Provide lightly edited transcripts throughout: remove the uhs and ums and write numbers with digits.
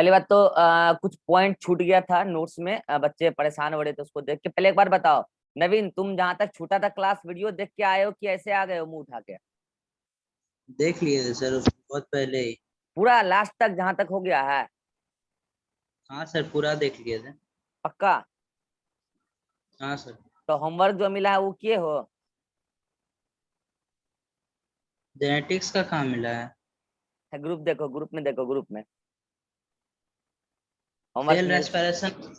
पहली बात तो कुछ पॉइंट छूट गया था नोट्स में, बच्चे परेशान हो रहे थे उसको देख के। पहले एक बार बताओ नवीन, तुम जहां तक छूटा था क्लास वीडियो देख के आए हो कि ऐसे आ गए हो मुंह उठा के? देख लिए थे सर बहुत पहले ही। पूरा लास्ट तक जहां तक हो गया है? हाँ सर, पूरा देख लिए थे। पक्का? हाँ सर। तो होमवर्क जो मिला है वो किए हो? जेनेटिक्स का काम मिला है। ग्रुप देखो, ग्रुप में देखो, ग्रुप में होमवर्क सेल मिल। रेस्पिरेशन,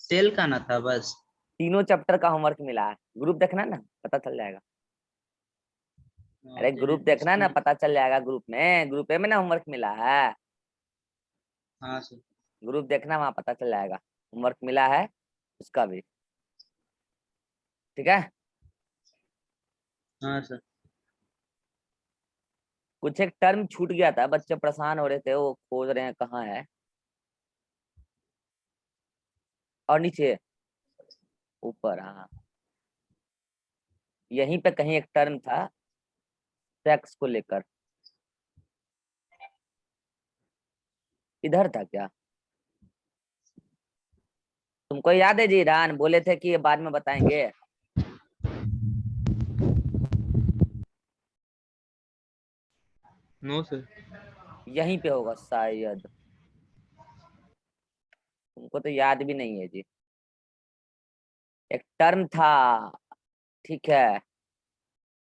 सेल का ना था बस। तीनों चैप्टर का होमवर्क मिला है, ग्रुप देखना ना, पता चल जाएगा। अरे ग्रुप जेनेटिक्स देखना ना, में। पता चल जाएगा। ग्रुप ए में ना होमवर्क मिला है। हाँ सर। ग्रुप देखना, वहां पता चल जाएगा होमवर्क मिला है उसका भी। ठीक है। हाँ सर। कुछ एक टर्म छूट गया था, बच्चे परेशान हो रहे थे, वो खोज रहे हैं कहाँ है। और नीचे ऊपर, हाँ यहीं पे कहीं एक टर्म था सेक्स को लेकर। इधर था क्या? तुमको याद है जी, रान बोले थे कि ये बाद में बताएंगे। No sir. यहीं पे होगा शायद, तुमको तो याद भी नहीं है जी। एक टर्म था, ठीक है,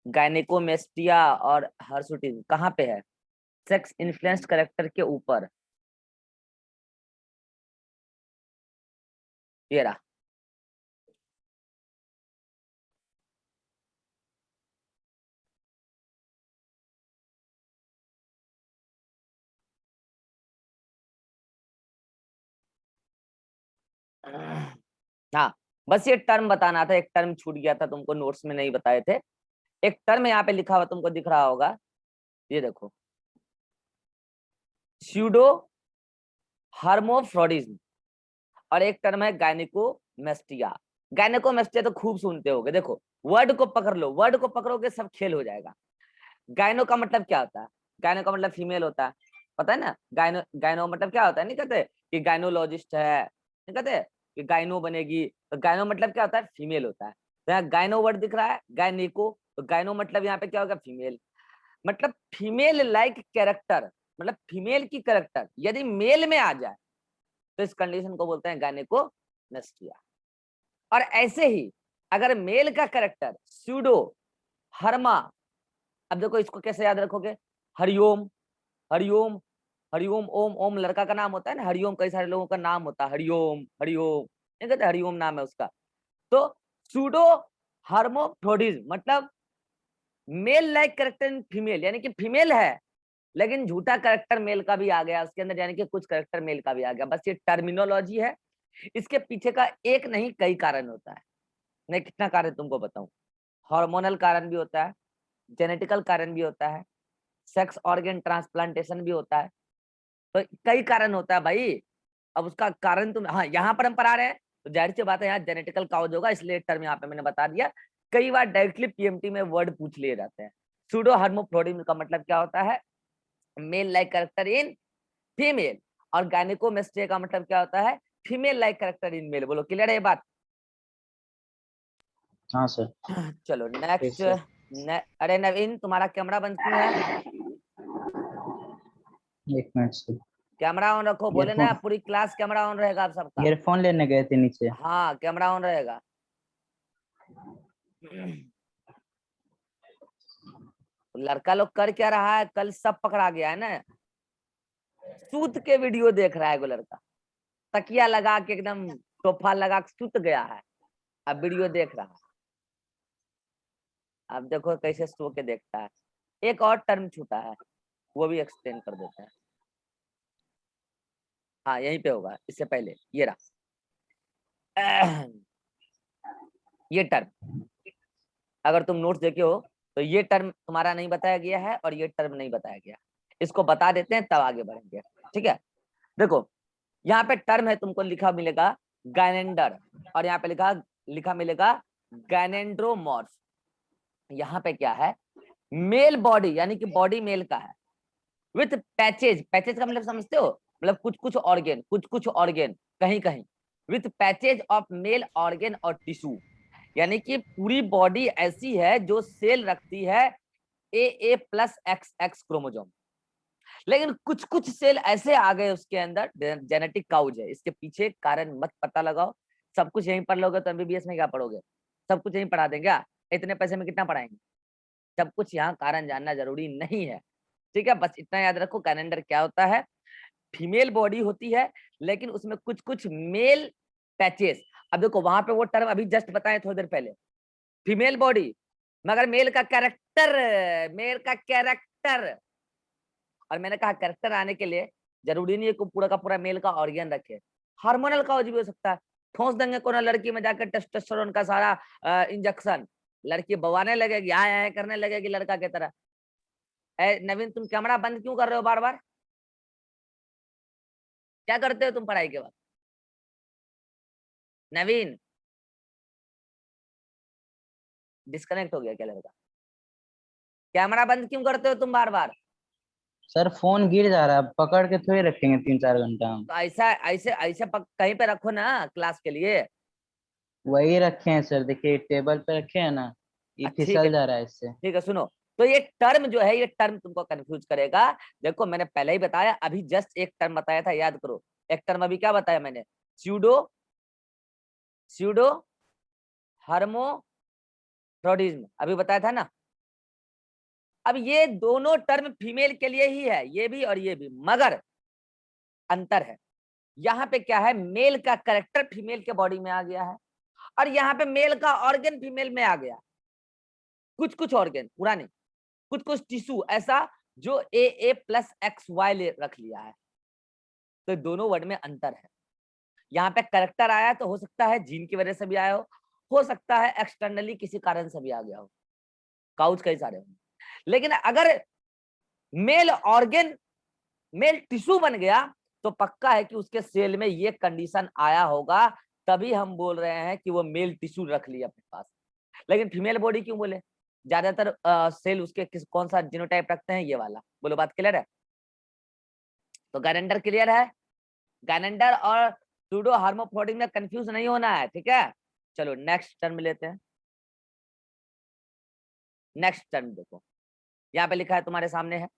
गायनेकोमेस्टिया और हर्सुटिज्म कहाँ पे है? सेक्स इन्फ्लुएंस्ड करेक्टर के ऊपर। ये रहा। हाँ, बस ये टर्म बताना था, एक टर्म छूट गया था, तुमको नोट्स में नहीं बताए थे। एक टर्म यहाँ पे लिखा हुआ तुमको दिख रहा होगा, ये देखो, स्यूडो हार्मोफ्रोडिज्म। और एक टर्म है गायनिकोमेस्टिया। गायनिकोमेस्टिया तो खूब सुनते होगे, देखो वर्ड को पकड़ लो, वर्ड को पकड़ोगे सब खेल हो जाएगा। गायनो का मतलब क्या होता है? गायनो का मतलब फीमेल होता है, पता है ना? गायनो, गायनो मतलब क्या होता है? नहीं कहते कि गायनोलॉजिस्ट है, नहीं कहते कि गायनो बनेगी। तो गायनो मतलब क्या होता है? फीमेल होता है। तो यहाँ गायनो वर्ड दिख रहा है, गायनिको, तो गायनो मतलब यहाँ पे क्या होगा? फीमेल। मतलब फीमेल लाइक कैरेक्टर, मतलब फीमेल की कैरेक्टर यदि मेल में आ जाए तो इस कंडीशन को बोलते हैं गायनेकोमेस्टिया। और ऐसे ही अगर मेल का कैरेक्टर स्यूडो हर्मा, अब देखो इसको कैसे याद रखोगे? हरिओम, हरिओम, हरिओम, ओम, ओम लड़का का नाम होता है ना, हरिओम कई सारे लोगों का नाम होता है, हरिओम, हरिओम, नहीं कहते हरिओम नाम है उसका। तो सूडो हार्मोफ्रोडिज्म मतलब male like character in female, यानी कि फीमेल है लेकिन झूठा कैरेक्टर मेल का भी आ गया उसके अंदर, यानी कि कुछ कैरेक्टर मेल का भी आ गया। बस ये टर्मिनोलॉजी है, इसके पीछे का एक नहीं कई कारण होता है। मैं कितना कारण तुमको बताऊं? हार्मोनल कारण भी होता है, जेनेटिकल कारण भी होता है, सेक्स ऑर्गन ट्रांसप्लांटेशन भी होता है, तो कई कारण होता है भाई। अब उसका कारण तुम, हाँ यहाँ पर हम पढ़ा रहे हैं तो जाहिर सी बात है यहाँ जेनेटिकल काउज होगा, इसलिए टर्म यहाँ पे मैंने बता दिया। कई बार डायरेक्टली पीएमटी में वर्ड पूछ लिए जाते हैं। सूडो हार्मोफ्रोडिज्म का मतलब क्या होता है? Male like character in female. और गायनेकोमेस्टिया का मतलब क्या होता है? Female like character in male. बोलो क्लियर है ये बात? हाँ सर। चलो ठीक नेक्स्ट। सर। अरे नवीन, तुम्हारा कैमरा बंद क्यों है? एक मिनट सर। कैमरा ऑन रखो, बोले ना ईयरफोन, पूरी क्लास कैमरा ऑन रहेगा आप सबका। ईयरफोन लेने गए थे नीचे। हाँ कैमरा ऑन रहेगा। लड़का लोग कर क्या रहा है, कल सब पकड़ा गया है ना। सूत के वीडियो देख रहा है वो लड़का, तकिया लगा के एकदम सोफा लगा के सूत गया है, अब वीडियो देख रहा है। अब देखो कैसे सो के देखता है। एक और टर्म छूटा है, वो भी एक्सप्लेन कर देता है। हाँ यहीं पे होगा, इससे पहले ये रहा। ये टर्म अगर तुम नोट्स देखे हो तो ये टर्म तुम्हारा नहीं बताया गया है और ये टर्म नहीं बताया गया। इसको बता देते हैं तब आगे बढ़ेंगे। ठीक है, देखो यहाँ पे टर्म है, तुमको लिखा मिलेगा गायनेंडर, और यहाँ पे लिखा मिलेगा गायनेंड्रोमॉर्फ। यहाँ पे क्या है? मेल बॉडी, यानी कि बॉडी मेल का है, विथ पैचेज। पैचेज का मतलब समझते हो? मतलब कुछ कुछ ऑर्गेन कहीं कहीं with patches of male organ और टिश्यू, यानी कि पूरी बॉडी ऐसी है जो सेल रखती है ए प्लस एक्स एक्स क्रोमोजोम, लेकिन कुछ कुछ सेल ऐसे आ गए उसके अंदर, जेनेटिक काउज है। इसके पीछे कारण मत पता लगाओ, सब कुछ यहीं पढ़ लोगे तो एमबीबीएस में क्या पढ़ोगे, सब कुछ यहीं पढ़ा देंगे क्या? इतने पैसे में कितना पढ़ाएंगे? सब कुछ यहाँ कारण जानना जरूरी नहीं है, ठीक है? बस इतना याद रखो, कैलेंडर क्या होता है, फीमेल बॉडी होती है लेकिन उसमें कुछ कुछ मेल पैचेस। अब देखो वहां पे वो टर्म अभी जस्ट बताए थोड़ी देर पहले, फीमेल बॉडी मगर मेल का कैरेक्टर, मेल का कैरेक्टर। और मैंने कहा कैरेक्टर आने के लिए जरूरी नहीं है कि पूरा का पूरा मेल का ऑर्गन रखे, हार्मोनल का भी हो सकता है। ठोस देंगे कोई लड़की में जाकर टेस्टोस्टेरोन का सारा इंजेक्शन, लड़की बवाने लगेगी, आए करने लगेगी लड़का की तरह। नवीन तुम कैमरा बंद क्यों कर रहे हो बार बार? क्या करते हो तुम पढ़ाई के बाद? नवीन डिस्कनेक्ट हो गया क्या लड़का? कैमरा बंद क्यों करते हो तुम बार बार? सर फोन गिर जा रहा है, पकड़ के थोड़ी रखेंगे 3-4 घंटा हम। तो ऐसा ऐसे ऐसे कहीं पे रखो ना क्लास के लिए। वही रखे हैं सर, देखिए टेबल पे रखे हैं ना, ये ठीक है, फिसल जा रहा है इससे। ठीक है सुनो, तो ये टर्म जो है ये टर्म तुमको कंफ्यूज करेगा। देखो मैंने पहले ही बताया, अभी जस्ट एक टर्म बताया था, याद करो। एक टर्म अभी क्या बताया मैंने, स्यूडो स्यूडो हर्मोफ्रोडिज्म अभी बताया था ना। अब ये दोनों टर्म फीमेल के लिए ही है, ये भी और ये भी, मगर अंतर है। यहाँ पे क्या है, मेल का कैरेक्टर फीमेल के बॉडी में आ गया है और यहाँ पे मेल का ऑर्गन फीमेल में आ गया। कुछ कुछ ऑर्गन, पूरा नहीं, कुछ कुछ टिश्यू ऐसा जो ए प्लस एक्स वाई रख लिया है। तो दोनों वर्ड में अंतर है। यहाँ पे करेक्टर आया तो हो सकता है जीन की वजह से भी आया हो सकता है एक्सटर्नली किसी कारण से भी आ गया हो, काउच कई सारे हो। लेकिन अगर मेल ऑर्गन मेल टिश्यू बन गया तो पक्का है कि उसके सेल में ये कंडीशन आया होगा, तभी हम बोल रहे हैं कि वो मेल टिश्यू रख लिया अपने पास। लेकिन फीमेल बॉडी क्यों बोले? ज्यादातर सेल उसके कौन सा जीनोटाइप रखते हैं, ये वाला। बोलो बात क्लियर है? तो गैनेंडर क्लियर है? गैनेंडर और सूडो हार्मोफ्रोडिक में कंफ्यूज नहीं होना है, ठीक है? चलो नेक्स्ट टर्म लेते हैं। नेक्स्ट टर्म देखो, यहाँ पे लिखा है तुम्हारे सामने है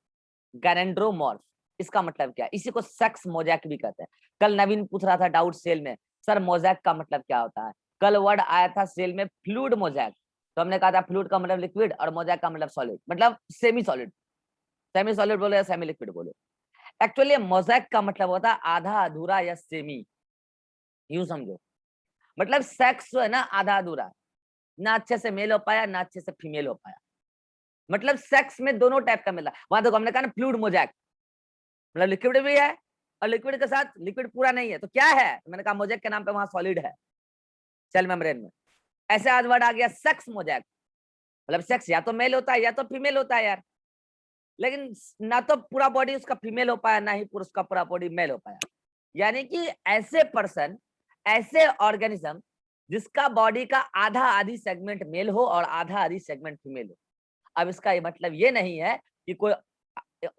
गैनेंड्रोमॉर्फ। इसका मतलब क्या है? इसी को सेक्स मोजैक भी कहते हैं। कल नवीन पूछ रहा था डाउट सेल में, सर मोजैक का मतलब क्या होता है? कल वर्ड आया था सेल में फ्लूइड मोजैक, तो हमने कहा था फ्लूइड का मतलब लिक्विड और मोजैक का मतलब सॉलिड, मतलब सेमी सॉलिड। सेमी सॉलिड बोलो या सेमी लिक्विड बोलो, एक्चुअली मोजैक का मतलब होता है आधा अधूरा या सेमी, यूं समझो। मतलब सेक्स जो है ना आधा अधूरा, ना अच्छे से मेल हो पाया ना अच्छे से फीमेल हो पाया, मतलब सेक्स में दोनों टाइप का मिला। वहां देखो हमने कहा ना फ्लूइड मोजैक, मतलब लिक्विड भी है और लिक्विड के साथ लिक्विड पूरा नहीं है, तो क्या है? तो मैंने कहा मोजैक के नाम पे वहां सॉलिड है सेल मेम्ब्रेन में। ऐसे आज वर्ड आ गया सेक्स मोजैक, मतलब सेक्स या तो मेल होता है या तो फीमेल होता है यार, लेकिन ना तो पूरा बॉडी उसका फीमेल हो पाया ना ही पूरा उसका पूरा बॉडी मेल हो पाया। यानी कि ऐसे पर्सन, ऐसे ऑर्गेनिज्म जिसका बॉडी का आधा आधी सेगमेंट मेल हो और आधा आधी सेगमेंट फीमेल हो। अब इसका ये मतलब ये नहीं है कि कोई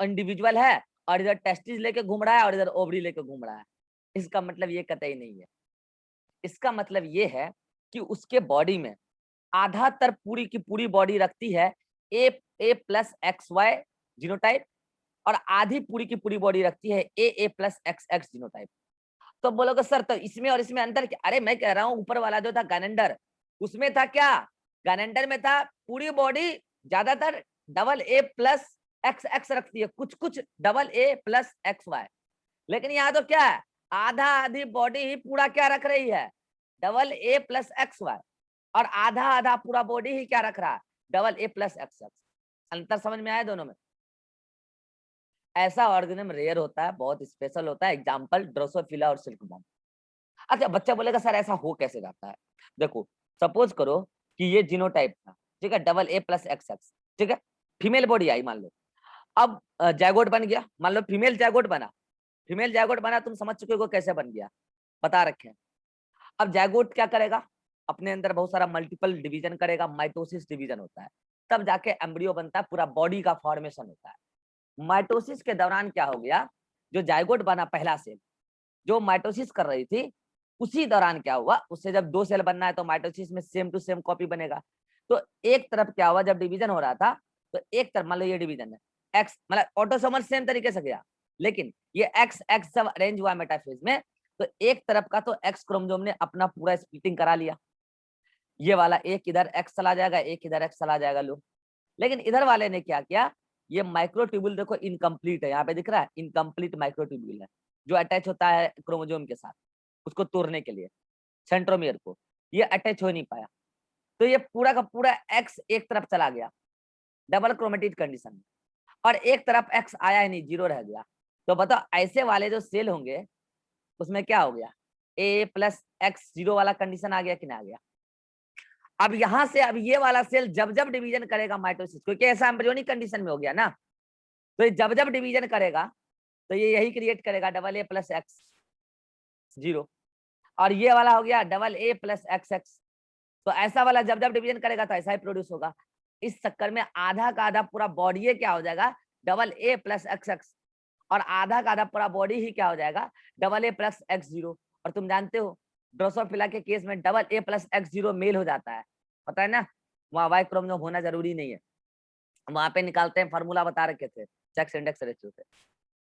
इंडिविजुअल है और इधर टेस्टिस लेके घूम रहा है और इधर ओवरी लेके घूम रहा है, इसका मतलब ये कतई नहीं है। इसका मतलब ये है कि उसके बॉडी में आधा तर पूरी की पूरी बॉडी रखती है ए प्लस एक्स वाई जीनोटाइप और आधी पूरी की पूरी बॉडी रखती है ए प्लस एक्स एक्स जीनोटाइप। तो बोलोगे सर तो इसमें और इसमें अंतर क्या? अरे मैं कह रहा हूं ऊपर वाला जो था गैनेंडर, उसमें था क्या? गैनेंडर में था पूरी बॉडी ज्यादातर double A plus X X रखती है, कुछ कुछ double A plus X Y. लेकिन यहाँ तो क्या है, आधा आधी बॉडी ही पूरा क्या रख रही है, double A plus X Y, और आधा आधा पूरा बॉडी ही क्या रख रहा है, double A plus X x. अंतर समझ में आया दोनों में? ऐसा ऑर्गेनिज्म रेयर होता है, बहुत स्पेशल होता है, एग्जांपल ड्रोसोफिला और सिल्कवर्म। अच्छा बच्चा बोलेगा सर ऐसा हो कैसे जाता है? देखो सपोज करो कि ये जीनोटाइप था, ठीक है, double A plus X x, ठीक है, फीमेल बॉडी आई मान लो। अब जायगोट बन गया, मान लो फीमेल जायगोट बना, फीमेल जायगोट बना, तुम समझ चुके हो कैसे बन गया, बता रखे हैं। अब जायगोट क्या करेगा, अपने अंदर बहुत सारा मल्टीपल डिवीजन करेगा, माइटोसिस डिवीजन होता है, तब जाके एम्ब्रियो बनता है, पूरा बॉडी का फॉर्मेशन होता है। माइटोसिस के दौरान क्या हो गया जो जायगोट बना पहला सेल, जो माइटोसिस कर रही थी, उसी दौरान क्या हुआ, उससे जब 2 सेल बनना है तो माइटोसिस में सेम टू सेम कॉपी बनेगा। तो एक तरफ क्या हुआ, जब डिवीजन हो रहा था तो एक तरफ मान लो ये डिवीजन है, एक्स मतलब ऑटोसोमल सेम तरीके से गया, लेकिन ये एक्स एक्स जब अरेंज हुआ मेटाफेज में, तो एक तरफ का तो एक्स क्रोमोसोम ने अपना पूरा स्प्लिटिंग करा लिया, ये वाला एक इधर एक्स चला जाएगा, एक इधर एक्स चला जाएगा, लो। लेकिन इधर वाले ने क्या किया, ये माइक्रोट्यूब्यूल देखो इनकम्प्लीट है, यहाँ पे दिख रहा है इनकम्प्लीट माइक्रोट्यूब्यूल है, जो अटैच होता है क्रोमोसोम के साथ उसको तोड़ने के लिए, सेंट्रोमियर को, ये अटैच हो नहीं पाया, तो ये पूरा का पूरा एक्स एक तरफ चला गया डबल क्रोमेटिड कंडीशन में, और एक तरफ एक्स आया ही नहीं, जीरो रह गया। तो बताओ ऐसे वाले जो सेल होंगे उसमें क्या हो गया, ए प्लस एक्स जीरो वाला कंडीशन आ गया कि ना आ गया। अब यहां से अब ये वाला सेल जब जब डिवीजन करेगा माइटोसिस, क्योंकि ऐसा एम्ब्रियोनिक कंडीशन में हो गया ना, तो ये जब जब डिवीजन करेगा तो ये यही क्रिएट करेगा double A plus X zero, और ये वाला हो गया double A plus X x, तो ऐसा वाला जब जब डिवीजन करेगा तो ऐसा ही प्रोड्यूस होगा। इस चक्कर में आधा का आधा पूरा बॉडी क्या हो जाएगा, double A plus X x, और आधा का आधा पूरा बॉडी ही क्या हो जाएगा, double A plus X zero. और तुम जानते हो ड्रोसोफिला के केस में double A plus X zero male हो जाता है, पता है ना, वहाँ वाई क्रोमोसोम होना जरूरी नहीं है, वहां पे निकालते हैं, फार्मूला बता रखे थे सेक्स इंडेक्स रेशियो से।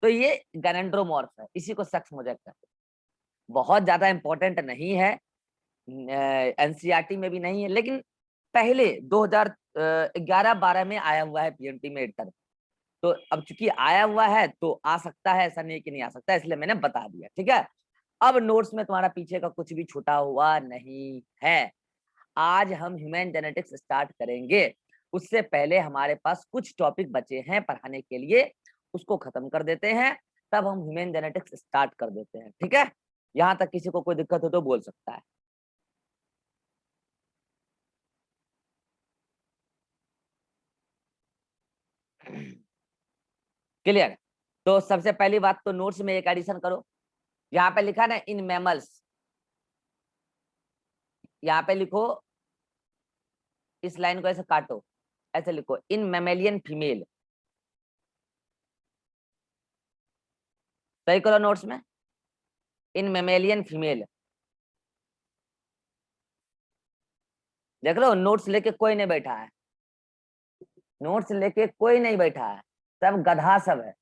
तो ये गैनेंड्रोमॉर्फ है, इसी को सेक्स मोजेक कहते हैं, बहुत ज्यादा इंपॉर्टेंट नहीं है, एनसीईआरटी में भी नहीं है, लेकिन पहले 2011-12 में आया हुआ है पीएमटी में इंटर, तो अब चूंकि आया हुआ है तो आ सकता है, ऐसा नहीं कि नहीं आ सकता, इसलिए मैंने बता दिया, ठीक है। अब नोट्स में तुम्हारा पीछे का कुछ भी छूटा हुआ नहीं है। आज हम ह्यूमन जेनेटिक्स स्टार्ट करेंगे, उससे पहले हमारे पास कुछ टॉपिक बचे हैं पढ़ाने के लिए, उसको खत्म कर देते हैं, तब हम ह्यूमन जेनेटिक्स स्टार्ट कर देते हैं, ठीक है। यहाँ तक किसी को कोई दिक्कत हो तो बोल सकता है। क्लियर। तो सबसे पहली बात तो नोट्स में एक एडिशन करो, यहाँ पे लिखा ना इन मैमल्स, यहाँ पे लिखो, इस लाइन को ऐसे काटो, ऐसे लिखो इन मैमेलियन फीमेल, सही करो नोट्स में, इन मैमेलियन फीमेल। देख लो नोट्स लेके कोई नहीं बैठा है, नोट्स लेके कोई नहीं बैठा है, सब गधा सब है।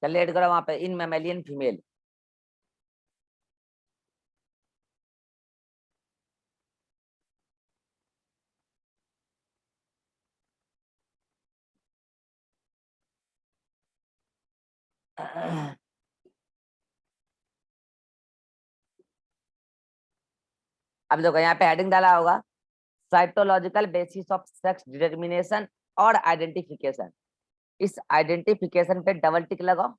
चलिए ऐड करो वहां पे इन मैमेलियन फीमेल। अब देखो यहाँ पे हेडिंग डाला होगा, cytological basis of sex determination और आइडेंटिफिकेशन। इस आइडेंटिफिकेशन पे डबल टिक लगाओ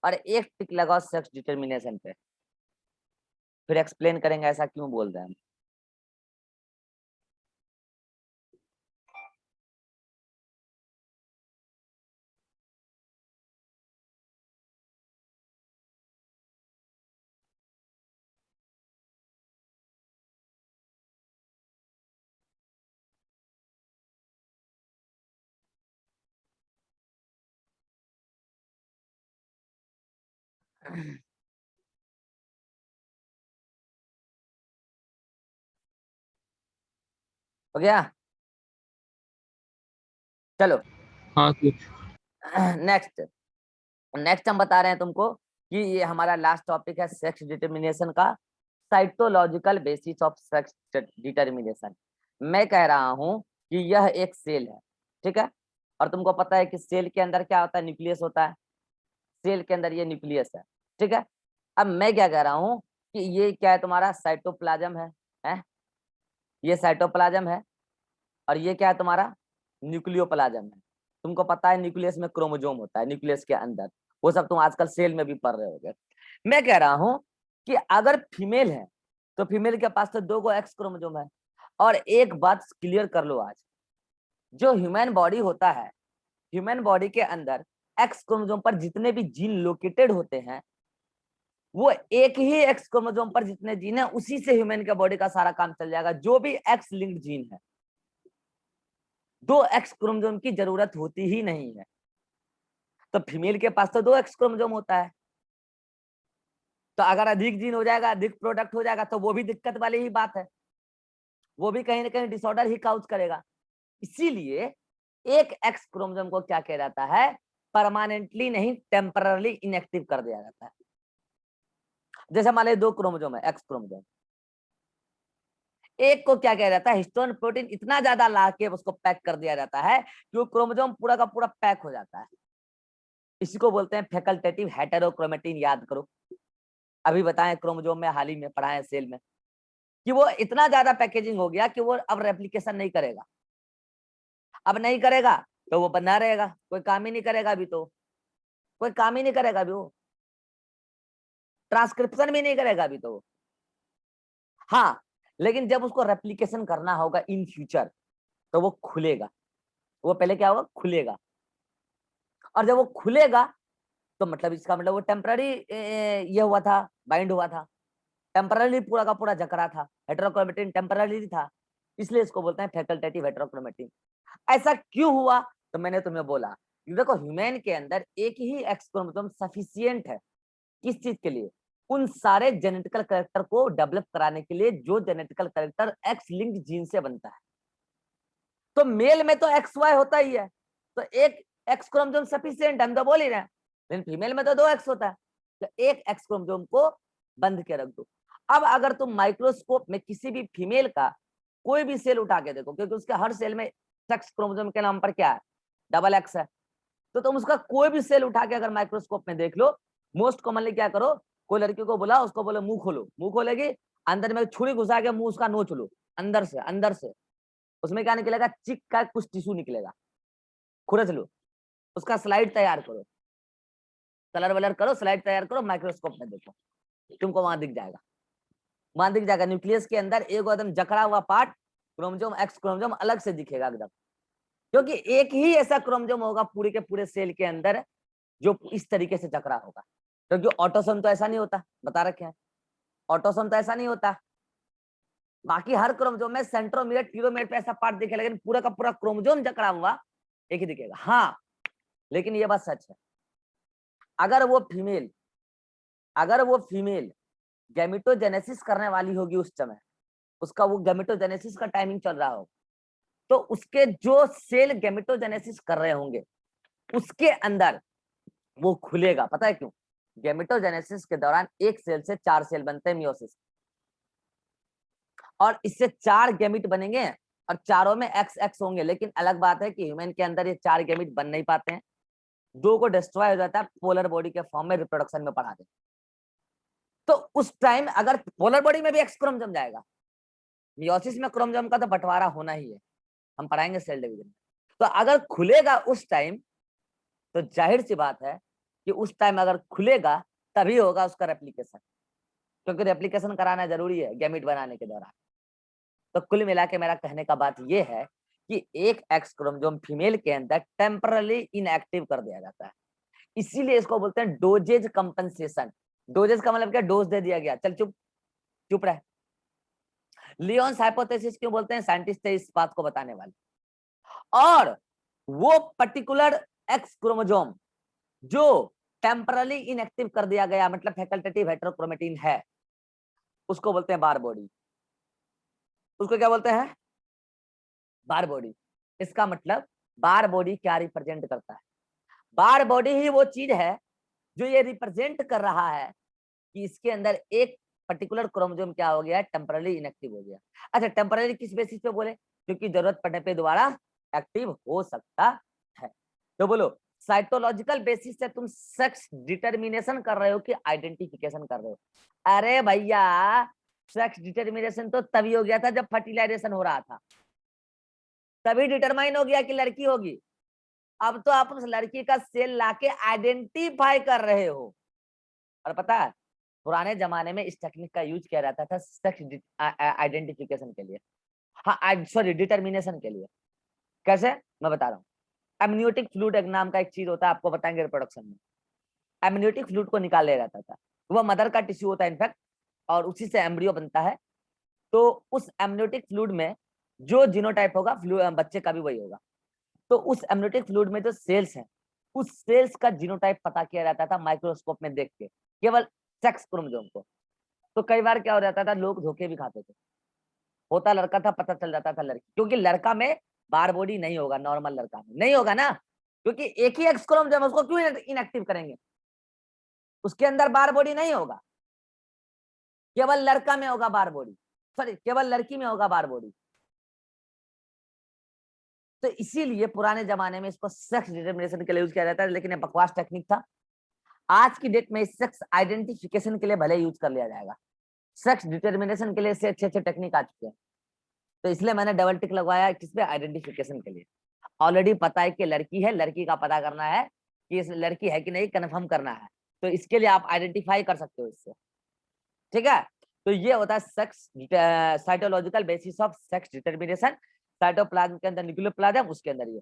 और एक टिक लगाओ सेक्स डिटर्मिनेशन पे, फिर एक्सप्लेन करेंगे ऐसा क्यों बोल रहे हैं हम। हो गया, चलो हाँ कुछ नेक्स्ट। नेक्स्ट हम बता रहे हैं तुमको कि ये हमारा लास्ट टॉपिक है सेक्स डिटर्मिनेशन का, cytological basis of sex determination. मैं कह रहा हूं कि यह एक सेल है, ठीक है, और तुमको पता है कि सेल के अंदर क्या होता है, न्यूक्लियस होता है। सेल के अंदर ये न्यूक्लियस है, ठीक है। अब मैं क्या कह रहा हूं कि ये क्या है, तुम्हारा साइटोप्लाज्म है? ये साइटोप्लाज्म है, और ये क्या है तुम्हारा, न्यूक्लियोप्लाज्म है। तुमको पता है न्यूक्लियस में क्रोमोजोम होता है, न्यूक्लियस के अंदर, वो सब तुम आजकल सेल में भी पढ़ रहे होगे। मैं कह रहा हूं कि अगर फीमेल है तो फीमेल के पास तो 2 एक्स क्रोमोजोम है। और एक बात क्लियर कर लो, आज जो ह्यूमन बॉडी होता है, ह्यूमन बॉडी के अंदर एक्स क्रोमोजोम पर जितने भी जीन लोकेटेड होते हैं, वो एक ही एक्स क्रोमोजोम पर जितने जीन है उसी से ह्यूमन के बॉडी का सारा काम चल जाएगा। जो भी एक्स लिंक्ड जीन है, 2 एक्स क्रोमोजोम की जरूरत होती ही नहीं है। तो फीमेल के पास तो 2 एक्स क्रोमोजोम होता है, तो अगर अधिक जीन हो जाएगा, अधिक प्रोडक्ट हो जाएगा, तो वो भी दिक्कत वाली ही बात है, वो भी कहीं ना कहीं डिसऑर्डर ही काउज करेगा। इसीलिए एक एक्स क्रोमोजोम को क्या किया जाता है, परमानेंटली नहीं, टेम्पररली इनएक्टिव कर दिया जाता है। जैसे मान लीजिए 2 क्रोमोजोम है, एक्स क्रोमोजोम, एक को क्या किया जाता है, हिस्टोन प्रोटीन इतना ज्यादा ला के उसको पैक कर दिया जाता है कि वो क्रोमोजोम पूरा का पूरा पैक हो जाता है। इसी को बोलते हैं फैकल्टेटिव हेटेरोक्रोमेटिन। याद करो, अभी बताएं, क्रोमोजोम में हाल ही में पढ़ाएं सेल में, कि वो इतना ज्यादा पैकेजिंग हो गया कि वो अब रेप्लिकेशन नहीं करेगा। अब नहीं करेगा तो वो बना रहेगा, कोई काम ही नहीं करेगा अभी, तो कोई काम ही नहीं करेगा अभी, वो ट्रांसक्रिप्शन भी नहीं करेगा अभी तो। हाँ, लेकिन जब उसको रेप्लिकेशन करना होगा इन फ्यूचर, तो वो खुलेगा। वो पहले क्या होगा, खुलेगा, और जब वो खुलेगा तो मतलब इसका मतलब वो टेम्पररी ये हुआ था, बाइंड हुआ था, टेम्पररी पूरा का पूरा जकड़ा था, हेटेरोक्रोमेटिन टेम्पररी था, इसलिए इसको बोलते हैं फैकल्टेटिव हेटेरोक्रोमेटिन। ऐसा क्यों हुआ, तो मैंने तुम्हें बोला, देखो ह्यूमन के अंदर एक ही एक्स क्रोमोसोम सफिशिएंट है, किस चीज के लिए, उन सारे जेनेटिकल कैरेक्टर को डेवलप कराने के लिए जो genetical character x linked gene से बनता है। तो मेल में तो एक्स वाई होता ही है, तो एक एक्स क्रोमोसोम सफिशिएंट, हम तो बोल ही रहे हैं, लेकिन फीमेल में तो 2 एक्स होता है, तो एक एक्स क्रोमोसोम को बंद के रख दो। अब अगर तुम माइक्रोस्कोप में किसी भी फीमेल का कोई भी सेल उठा के देखो, क्योंकि उसके हर सेल में सेक्स क्रोमोसोम के नाम पर क्या है, डबल एक्स है, तो तुम उसका कोई भी सेल उठा के अगर माइक्रोस्कोप में देख लो, मोस्ट कॉमनली क्या करो, कोई लड़की को बुला, उसको बोलो मुंह खोलो, मुंह खोलेगी, अंदर में छुरी घुसा के मुंह उसका नोच लो, अंदर से उसमें क्या निकलेगा, चिक का कुछ टिश्यू निकलेगा, खुरच लो, उसका स्लाइड तैयार करो, कलर वलर करो, स्लाइड तैयार करो, माइक्रोस्कोप में देखो, तुमको वहां दिख जाएगा, वहां दिख जाएगा न्यूक्लियस के अंदर एक एकदम जकड़ा हुआ पार्ट, क्रोमोसोम एक्स क्रोमोसोम अलग से दिखेगा एकदम, क्योंकि एक ही ऐसा क्रोमोसोम होगा पूरे के पूरे सेल के अंदर जो इस तरीके से जकड़ा होगा, क्योंकि ऑटोसोम तो ऐसा नहीं होता, बता रखे हैं, ऑटोसोम तो ऐसा नहीं होता। बाकी हर क्रोमोसोम में सेंट्रोमियर टीलोमियर पे ऐसा पार्ट दिखेगा, लेकिन पूरा का पूरा क्रोमोसोम जकड़ा हुआ एक ही दिखेगा। हाँ, लेकिन ये बात सच है, अगर वो फीमेल गैमेटोजेनेसिस करने वाली होगी उस समय, उसका वो गैमेटोजेनेसिस का टाइमिंग चल रहा हो, तो उसके जो सेल गैमेटोजेनेसिस कर रहे होंगे उसके अंदर वो खुलेगा। पता है क्यों, गैमेटोजेनेसिस के दौरान एक सेल से 4 सेल बनते हैं, मियोसिस, और इससे 4 गैमिट बनेंगे, और चारों में एक्स एक्स होंगे। लेकिन अलग बात है कि ह्यूमन के अंदर ये 4 गैमिट बन नहीं पाते हैं, 2 को डिस्ट्रॉय हो जाता है, पोलर बॉडी के फॉर्म में रिप्रोडक्शन में पढ़ा दे। तो उस टाइम अगर पोलर बॉडी में भी एक्स क्रोमोसोम जाएगा, मियोसिस में क्रोमोसोम का तो बंटवारा होना ही है, हम पढ़ाएंगे सेल डिवीजन में। तो अगर खुलेगा उस टाइम, तो जाहिर सी बात है कि उस टाइम अगर खुलेगा तभी होगा उसका रेप्लिकेशन, क्योंकि रेप्लिकेशन कराना जरूरी है गैमिट बनाने के दौरान। तो कुल मिला के मेरा कहने का बात यह है कि एक एक्स क्रोमोसोम फीमेल के अंदर टेम्परली इनएक्टिव कर दिया जाता है, इसीलिए इसको बोलते हैं डोजेज कंपनसेशन। डोजेज का मतलब क्या, डोज दे दिया गया, चल चुप चुप रहे। लियोन्स हाइपोथेसिस क्यों बोलते हैं, साइंटिस्ट है इस बात को बताने वाले। और वो पर्टिकुलर एक्स क्रोमोसोम जो टेम्परली इनएक्टिव कर दिया गया, मतलब फैकल्टेटिव हेटेरोक्रोमेटिन है, उसको बोलते हैं बार बॉडी। उसको क्या बोलते हैं, बार बॉडी। इसका मतलब बार बॉडी क्या रिप्रेजेंट करता है, बार बॉडी ही वो चीज है जो ये रिप्रेजेंट कर रहा है कि इसके अंदर एक पर्टिकुलर क्रोमोसोम क्या हो गया है, टेम्पररी इनएक्टिव हो गया। अच्छा, टेम्पररी किस बेसिस पे बोले? क्योंकि जरूरत पड़ने पे दोबारा एक्टिव हो सकता है। तो बोलो, साइटोलॉजिकल बेसिस से तुम सेक्स डिटर्मिनेशन कर रहे हो कि आइडेंटिफिकेशन कर रहे हो? अरे भैया, सेक्स डिटर्मिनेशन तो तभी हो गया था जब फर्टिलाइजेशन हो रहा था, तभी डिटरमाइन हो गया कि लड़की होगी। अब तो आप उस लड़की का सेल लाके आइडेंटिफाई कर रहे हो। और पता है, पुराने जमाने में इस टेक्निक का यूज किया जाता था सेक्स आइडेंटिफिकेशन के लिए, हाँ सॉरी डिटर्मिनेशन के लिए। कैसे, मैं बता रहा हूँ। एमनियोटिक फ्लूइड एक नाम का एक चीज होता है, आपको बताएंगे रिप्रोडक्शन में। एमनियोटिक फ्लूइड को निकाल लिया जाता था, वह मदर का टिश्यू होता है इनफैक्ट, और उसी से एम्ब्रियो बनता है। तो उस एमनियोटिक फ्लूइड में जो जीनोटाइप होगा बच्चे का भी वही होगा। तो उस एमनियोटिक फ्लूइड में जो सेल्स हैं, उस सेल्स का जीनोटाइप पता किया जाता था माइक्रोस्कोप में देख के, केवल सेक्स क्रोमोसोम को। तो कई बार क्या हो जाता था, लोग धोखे भी खाते थे। होता लड़का था, पता चल जाता था लड़की, क्योंकि लड़का में बार बॉडी नहीं होगा, नॉर्मल लड़का में नहीं होगा ना, क्योंकि एक ही एक्स क्रोमोसोम, उसको क्यों इनएक्टिव करेंगे? उसके अंदर बार बॉडी नहीं होगा, केवल लड़का में होगा बार बॉडी, सॉरी केवल लड़की में होगा बार बॉडी। तो इसीलिए पुराने जमाने में इसको सेक्स डिटर्मिनेशन के लिए यूज किया जाता है, लेकिन ये बकवास टेक्निक था। आज की डेट में सेक्स आइडेंटिफिकेशन के लिए भले यूज कर लिया जाएगा, सेक्स डिटर्मिनेशन के लिए से अच्छे अच्छे टेक्निक आ चुके हैं। तो इसलिए मैंने डबल टिक लगवाया किसपे, आइडेंटिफिकेशन के लिए। ऑलरेडी पता है कि लड़की है, लड़की का पता करना है कि इस लड़की है कि नहीं, कंफर्म करना है। तो इसके लिए आप आइडेंटिफाई कर सकते हो इससे, ठीक है। तो ये होता है sex cytological basis of sex determination. Cytoplasm के अंदर न्यूक्लियर प्लाज्म, उसके अंदर ये।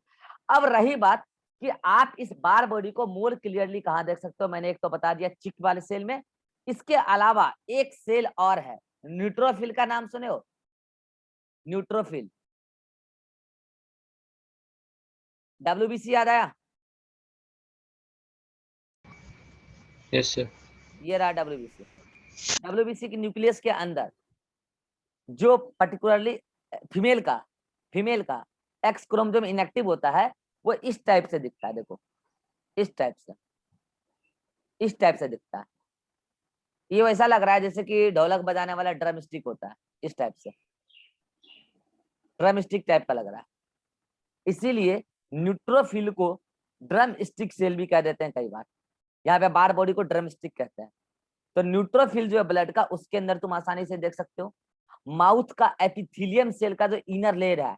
अब रही बात कि आप इस बार बॉडी को मोर क्लियरली कहाँ देख सकते हो, मैंने एक तो बता दिया चिक वाले सेल में। इसके अलावा एक सेल और है, न्यूट्रोफिल का नाम सुने हो? न्यूट्रोफिल, डब्ल्यूबीसी याद आया? Yes sir. ये रहा डब्ल्यूबीसी। डब्ल्यूबीसी की न्यूक्लियस के अंदर जो पर्टिकुलरली फीमेल का एक्स क्रोमोसोम इनएक्टिव होता है, वो इस टाइप से दिखता है। देखो, इस टाइप से, इस टाइप से दिखता है। ये वैसा लग रहा है जैसे कि ढोलक बजाने वाला ड्रम स्टिक होता है, इस टाइप से ड्रम स्टिक टाइप का लग रहा है। इसीलिए न्यूट्रोफिल को ड्रम स्टिक सेल भी कह देते हैं कई बार। यहाँ पे बार बॉडी को ड्रम स्टिक कहते हैं। तो न्यूट्रोफिल जो है ब्लड का, उसके अंदर तुम आसानी से देख सकते हो माउथ का एपिथेलियम सेल का जो इनर लेयर है,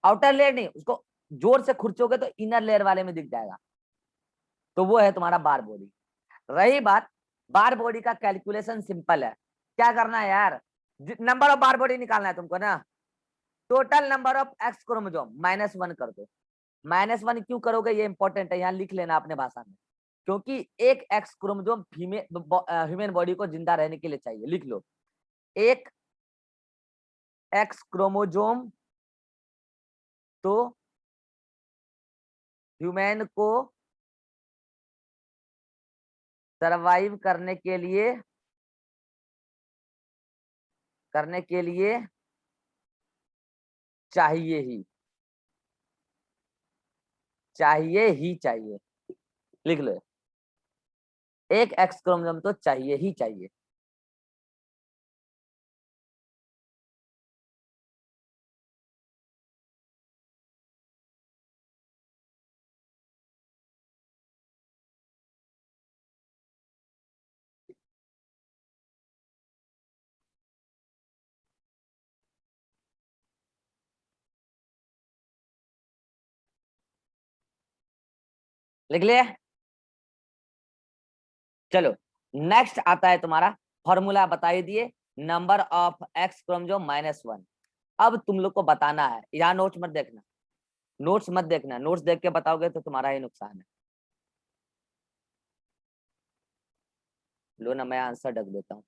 आउटर लेयर नहीं, उसको जोर से खुरचोगे तो इनर लेयर वाले में दिख जाएगा। तो वो है तुम्हारा बार बॉडी। रही बात, बार बॉडी का कैलकुलेशन सिंपल है। क्या करना है यार, नंबर ऑफ बार बॉडी निकालना है तुमको ना। Total number of x chromosome -1 कर दो। -1 क्यों करोगे, ये इंपॉर्टेंट है, यहाँ लिख लेना अपने भाषा में। क्योंकि एक एक्स क्रोमोसोम ह्यूमन बॉडी को जिंदा रहने के लिए चाहिए, लिख लो। एक एक्स क्रोमोसोम तो ह्यूमन को सरवाइव करने के लिए चाहिए ही चाहिए। लिख लो, एक एक्स क्रोमोसोम तो चाहिए ही चाहिए। लिख लिया? चलो, नेक्स्ट आता है तुम्हारा फॉर्मूला, बता ही दिए, नंबर ऑफ एक्स क्रोमोसोम -1। अब तुम लोग को बताना है, यहाँ नोट्स मत देखना, नोट्स मत देखना, नोट्स देख के बताओगे तो तुम्हारा ही नुकसान है। लो ना, मैं आंसर ढक देता हूँ।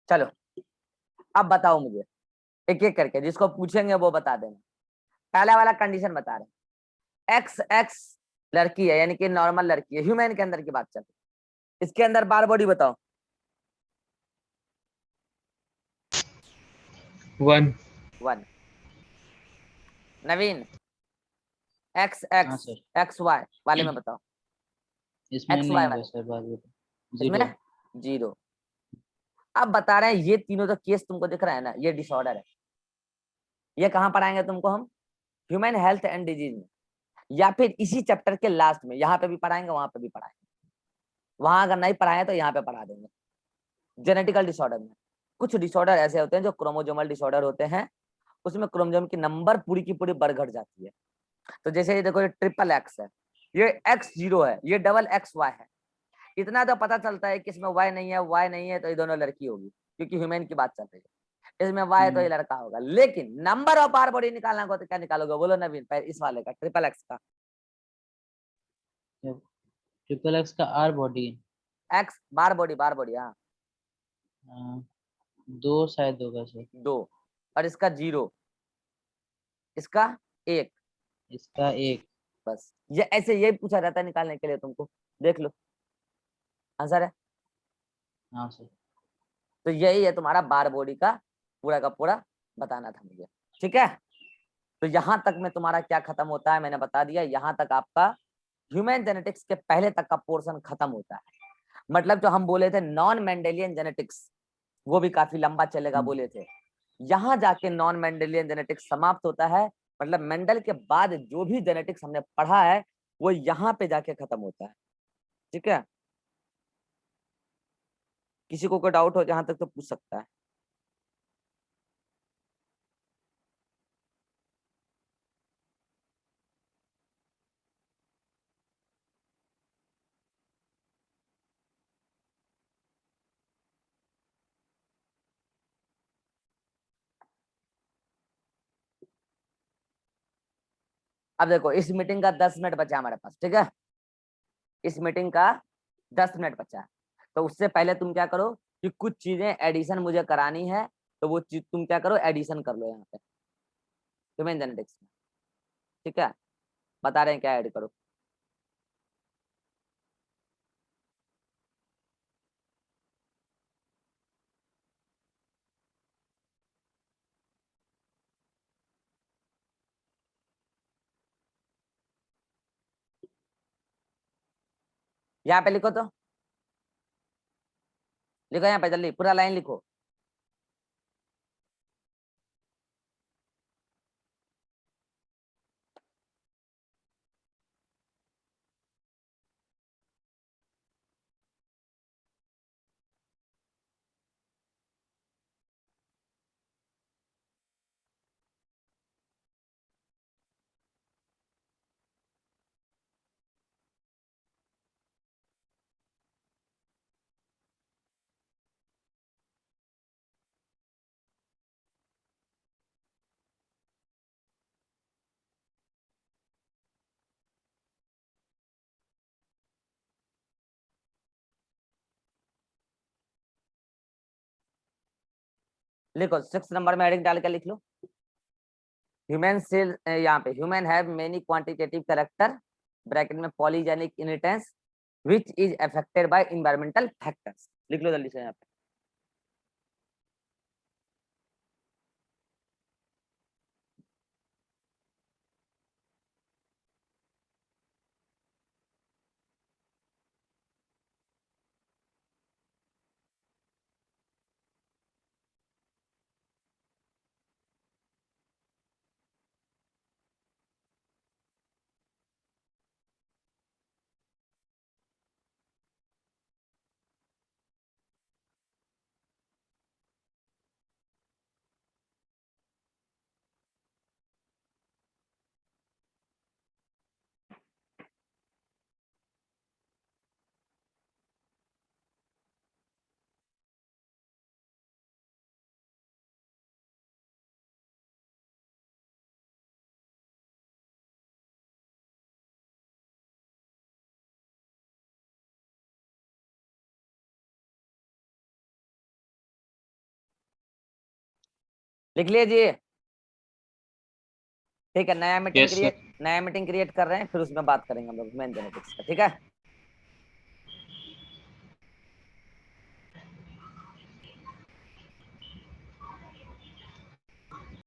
चलो, अब बताओ मुझे एक एक करके, जिसको पूछेंगे वो बता देना। पहला वाला कंडीशन बता रहे, एक्स एक्स लड़की है, यानी कि नॉर्मल लड़की है, ह्यूमन के अंदर की बात चल रही है। इसके अंदर बार बॉडी बताओ। 1 1। नवीन, एक्स हाँ एक्स सर। एक्स वाई वाले में बताओ। इसमें एक्स नहीं वाई होगा वाले सर, बात बता। इसमें 0। 0। अब बता रहे हैं ये तीनों तो केस तुमको दिख रहा है ना, ये डिसऑर्डर है। ये कहाँ पढ़ाएंगे तुमको हम? ह्यूमन हेल्थ एंड डिजीज में, या फिर इसी चैप्टर के लास्ट में। यहाँ पे भी पढ़ाएंगे, वहां पे भी पढ़ाएंगे। वहां अगर नहीं पढ़ाए तो यहाँ पे पढ़ा देंगे। जेनेटिकल डिसऑर्डर में कुछ डिसऑर्डर ऐसे होते हैं जो क्रोमोजोमल डिसऑर्डर होते हैं, उसमें क्रोमोजोम की नंबर पूरी की पूरी बढ़ घट जाती है। तो जैसे ये देखो, ये ट्रिपल एक्स है, ये X0 है, ये डबल XY है। इतना तो पता चलता है कि इसमें वाई नहीं है, वाई नहीं है तो ये दोनों लड़की होगी, क्योंकि ह्यूमन की बात चल रही है। इसमें वाई है तो ये लड़का होगा। लेकिन नंबर ऑफ बार बॉडी निकालना होगा तो क्या निकालोगे? बोलो नवीन, पहले इस वाले का, ट्रिपल एक्स का। ट्रिपल एक्स का our body. X bar body, bar body, हाँ। 2 शायद होगा सर। 2। और इसका 0, इसका 1। इसका 1। बस ये ऐसे यही पूछा जाता है निकालने के लिए तुमको। देख लो, आंसर है। हाँ सर। तो यही है तुम्हारा बार बॉडी का पूरा बताना था मुझे। ठीक है, तो यहां तक में तुम्हारा क्या खत्म होता है मैंने बता दिया। यहां तक आपका ह्यूमन जेनेटिक्स के पहले तक का पोर्शन खत्म होता है। मतलब जो हम बोले थे नॉन मेंडेलियन जेनेटिक्स, वो भी काफी लंबा चलेगा बोले थे। यहाँ जाके नॉन मेंडेलियन जेनेटिक्स समाप्त होता है। मतलब मेंडल के बाद जो भी जेनेटिक्स हमने पढ़ा है वो यहाँ पे जाके खत्म होता है। ठीक है, किसी को कोई डाउट हो जहां तक तो पूछ सकता है। अब देखो, इस मीटिंग का 10 मिनट बचा हमारे पास, ठीक है। इस मीटिंग का 10 मिनट बचा है। तो उससे पहले तुम क्या करो कि कुछ चीजें एडिशन मुझे करानी है, तो वो चीज तुम क्या करो, एडिशन कर लो यहाँ पे ह्यूमन जेनेटिक्स में। ठीक है, बता रहे हैं क्या ऐड करो। यहाँ पे लिखो, तो लिखो यहाँ पे जल्दी, पूरा लाइन लिखो। लिखो 6 नंबर में हेडिंग डाल के लिख लो, ह्यूमन सेल। यहाँ पे human have many quantitative character, bracket में polygenic inheritance which is affected by environmental factors. लिख लो जल्दी से यहाँ पे। लिख लीजिए, ठीक है, नया मीटिंग Yes, sir. क्रिएट कर रहे हैं, फिर उसमें बात करेंगे हम लोग मेन जेनेटिक्स का, ठीक है।